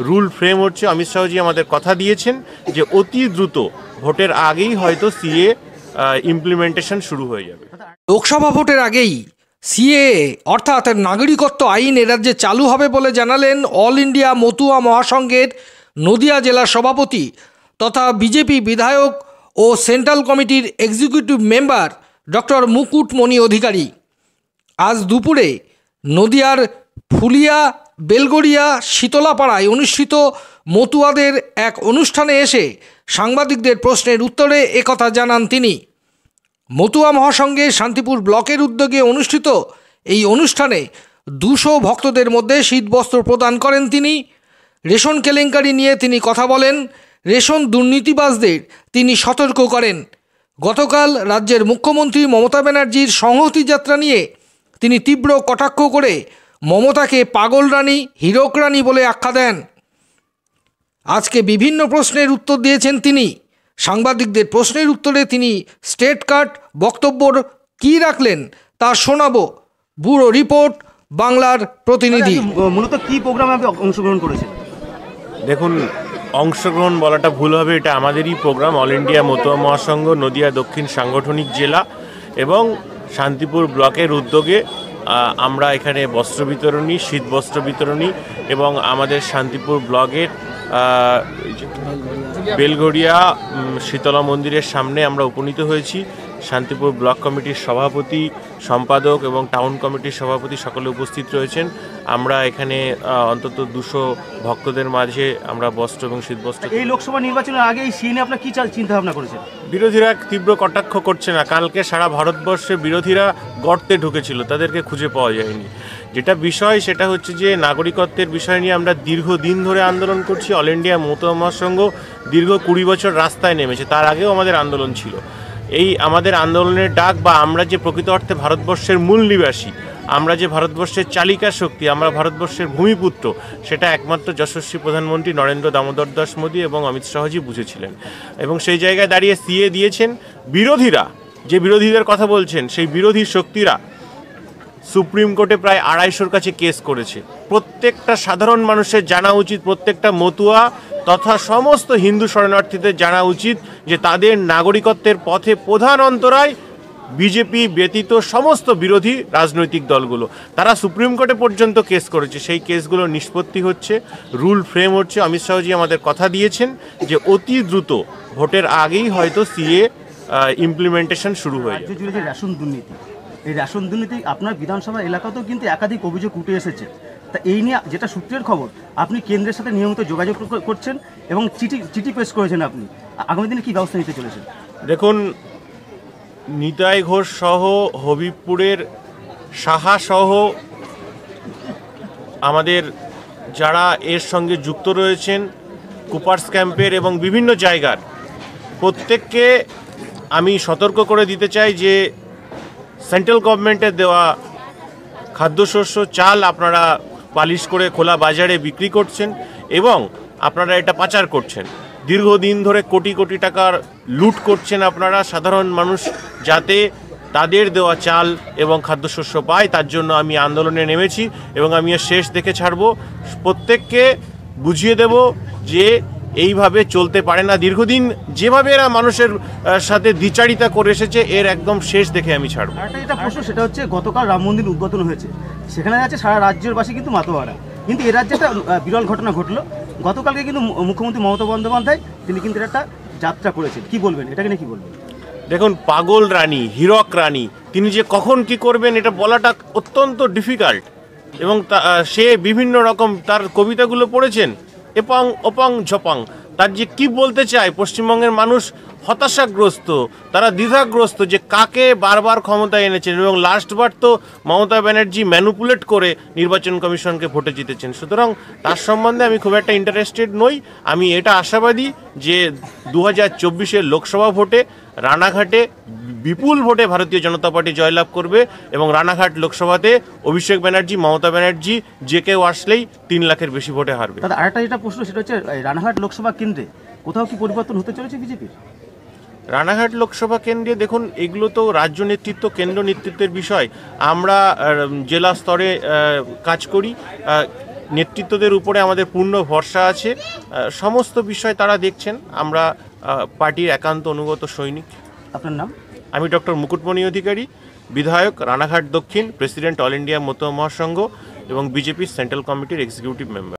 Rule frame হচ্ছে অমিত শাহজি আমাদের কথা দিয়েছেন যে অতি দ্রুত ভোটের আগেই হয়তো সিএ ইমপ্লিমেন্টেশন শুরু হয়ে যাবে। লোকসভা ভোটের আগেই সিএএ অর্থাৎ নাগরিকত্ব আইন এ রাজ্যে চালু হবে বলে জানালেন অল ইন্ডিয়া মতুয়া মহাসংঘের নদিয়া জেলার সভাপতি তথা বিজেপি বিধায়ক ও সেন্ট্রাল কমিটির এক্সিকিউটিভ মেম্বার ডক্টর মুকুটমণি অধিকারী। আজ দুপুরে নদিয়ার ফুলিয়া বেলগড়িয়া শীতলাপাড়ায় অনুষ্ঠিত মতুয়াদের এক অনুষ্ঠানে এসে সাংবাদিকদের প্রশ্নের উত্তরে একথা জানান তিনি। মতুয়া মহাসংঘের শান্তিপুর ব্লকের উদ্যোগে অনুষ্ঠিত এই অনুষ্ঠানে 200 ভক্তদের মধ্যে শীতবস্ত্র প্রদান করেন তিনি। রেশন কেলেঙ্কারি নিয়ে তিনি কথা বলেন। রেশন দুর্নীতিবাজদের তিনি সতর্ক করেন। গতকাল রাজ্যের মুখ্যমন্ত্রী মমতা ব্যানার্জির সংহতি যাত্রা নিয়ে তিনি তীব্র কটাক্ষ করে মমতাকে পাগল রানী, হীরক রানী বলে আখ্যা দেন। আজকে বিভিন্ন প্রশ্নের উত্তর দিয়েছেন তিনি। সাংবাদিকদের প্রশ্নের উত্তরে তিনি স্টেট কাট বক্তব্য কী রাখলেন তা শোনাবো। ব্যুরো রিপোর্ট, বাংলার প্রতিনিধি। মূলত কি প্রোগ্রামে আপনি অংশগ্রহণ করেছেন? দেখুন, অংশগ্রহণ বলাটা ভুল হবে, এটা আমাদেরই প্রোগ্রাম। অল ইন্ডিয়া মতুয়া মহাসংঘ নদিয়া দক্ষিণ সাংগঠনিক জেলা এবং শান্তিপুর ব্লকের উদ্যোগে আমরা এখানে বস্ত্র বিতরণী, শীত বস্ত্র বিতরণী এবং আমাদের শান্তিপুর ব্লকের বেলগড়িয়া শীতলা মন্দিরের সামনে আমরা উপনীত হয়েছি। শান্তিপুর ব্লক কমিটির সভাপতি, সম্পাদক এবং টাউন কমিটির সভাপতি সকলে উপস্থিত রয়েছেন। আমরা এখানে অন্তত 200 ভক্তদের মাঝে আমরা বস্ত্র এবং শীতবস্ত্র। এই লোকসভা নির্বাচনের আগে এই সিএ নিয়ে আপনার কী চিন্তা ভাবনা করেছেন? বিরোধীরা তীব্র কটাক্ষ করছে না। কালকে সারা ভারতবর্ষে বিরোধীরা গর্তে ঢুকেছিল, তাদেরকে খুঁজে পাওয়া যায়নি। যেটা বিষয় সেটা হচ্ছে যে নাগরিকত্বের বিষয় নিয়ে আমরা দীর্ঘদিন ধরে আন্দোলন করছি। অল ইন্ডিয়া মতুয়া মহাসংঘ দীর্ঘ 20 বছর রাস্তায় নেমেছে, তার আগেও আমাদের আন্দোলন ছিল। এই আমাদের আন্দোলনের ডাক বা আমরা যে প্রকৃত অর্থে ভারতবর্ষের মূল নিবাসী, আমরা যে ভারতবর্ষের চালিকা শক্তি, আমরা ভারতবর্ষের ভূমিপুত্র, সেটা একমাত্র যশস্বী প্রধানমন্ত্রী নরেন্দ্র দামোদর দাস মোদী এবং অমিত শাহজি বুঝেছিলেন এবং সেই জায়গায় দাঁড়িয়ে সিএ দিয়েছেন। বিরোধীরা যে বিরোধীদের কথা বলছেন, সেই বিরোধী শক্তিরা সুপ্রিম কোর্টে প্রায় 250-র কাছে কেস করেছে। প্রত্যেকটা সাধারণ মানুষের জানা উচিত, প্রত্যেকটা মতুয়া তথা সমস্ত হিন্দু শরণার্থীদের জানা উচিত যে তাদের নাগরিকত্বের পথে প্রধান অন্তরায় বিজেপি ব্যতীত সমস্ত বিরোধী রাজনৈতিক দলগুলো। তারা সুপ্রিম কোর্টে পর্যন্ত কেস করেছে, সেই কেসগুলো নিষ্পত্তি হচ্ছে, রুল ফ্রেম হচ্ছে। অমিত শাহজি আমাদের কথা দিয়েছেন যে অতি দ্রুত ভোটের আগেই হয়তো সিএ ইমপ্লিমেন্টেশন শুরু হয়ে যাবে। রেশন দুর্নীতি, এই রেশন দুর্নীতি আপনার বিধানসভা এলাকাতেও কিন্তু একাধিক অভিযোগ উঠে এসেছে। তা এই নিয়ে যেটা সূত্রের খবর, আপনি কেন্দ্রের সাথে নিয়মিত যোগাযোগ করছেন এবং চিঠি পেশ করেছেন। আপনি আগামী দিনে কী ব্যবস্থা নিতে চলেছেন? দেখুন, নিতাই ঘোষ সহ হবিবপুরের সাহা সহ আমাদের যারা এর সঙ্গে যুক্ত রয়েছেন, কুপার্স ক্যাম্পের এবং বিভিন্ন জায়গার প্রত্যেককে আমি সতর্ক করে দিতে চাই যে সেন্ট্রাল গভর্নমেন্টের দেওয়া খাদ্যশস্য চাল আপনারা পালিশ করে খোলা বাজারে বিক্রি করছেন এবং আপনারা এটা পাচার করছেন। দীর্ঘদিন ধরে কোটি কোটি টাকার লুট করছেন আপনারা। সাধারণ মানুষ যাতে তাদের দেওয়া চাল এবং খাদ্যশস্য পায়, তার জন্য আমি আন্দোলনে নেমেছি এবং আমি এর শেষ দেখে ছাড়ব। প্রত্যেককে বুঝিয়ে দেব যে এইভাবে চলতে পারে না। দীর্ঘদিন যেভাবে এরা মানুষের সাথে দ্বিচারিতা করে এসেছে, এর একদম শেষ দেখে আমি ছাড়ব। একটা প্রশ্ন, সেটা হচ্ছে গতকাল রাম মন্দির উদ্বোধন হয়েছে, সেখানে আছে সারা রাজ্যের বাসী কিন্তু মাতোয়ারা, কিন্তু এ রাজ্যে একটা বিরল ঘটনা ঘটলো। গতকালকে কিন্তু মুখ্যমন্ত্রী মমতা বন্দ্যোপাধ্যায় তিনি কিন্তু একটা যাত্রা করেছেন, কি বলবেন এটাকে নিয়ে, কি বলবেন? দেখুন, পাগল রানী, হীরক রানী, তিনি যে কখন কি করবেন এটা বলাটা অত্যন্ত ডিফিকাল্ট এবং সে বিভিন্ন রকম তার কবিতাগুলো পড়েছেন, এপং ওপং ঝপং, তার যে কি বলতে চায় পশ্চিমবঙ্গের মানুষ হতাশাগ্রস্ত, তারা দ্বিধাগ্রস্ত যে কাকে বারবার ক্ষমতায় এনেছেন এবং লাস্টবার তো মমতা ব্যানার্জি ম্যানুপুলেট করে নির্বাচন কমিশনকে ভোটে জিতেছেন। সুতরাং তার সম্বন্ধে আমি খুব একটা ইন্টারেস্টেড নই। আমি এটা আশাবাদী যে 2024-এর লোকসভা ভোটে রানাঘাটে বিপুল ভোটে ভারতীয় জনতা পার্টি জয়লাভ করবে এবং রানাঘাট লোকসভাতে অভিষেক ব্যানার্জি, মমতা ব্যানার্জি যে কেউ আসলেই 3 লাখের বেশি ভোটে হারবে। দাদা, আরেকটা যেটা প্রশ্ন, সেটা হচ্ছে রানাঘাট লোকসভা কেন্দ্রে কোথাও কি পরিবর্তন হতে চলেছে বিজেপির? রানাঘাট লোকসভা কেন্দ্রে দেখুন, এগুলো তো রাজ্য নেতৃত্ব, কেন্দ্র নেতৃত্বের বিষয়। আমরা জেলা স্তরে কাজ করি। নেতৃত্বদের উপরে আমাদের পূর্ণ ভরসা আছে। সমস্ত বিষয় তারা দেখছেন। আমরা পার্টির একান্ত অনুগত সৈনিক। আপনার নাম? আমি ডক্টর মুকুটমণি অধিকারী, বিধায়ক রানাঘাট দক্ষিণ, প্রেসিডেন্ট অল ইন্ডিয়া মতুয়া মহাসংঘ এবং বিজেপির সেন্ট্রাল কমিটির এক্সিকিউটিভ মেম্বার।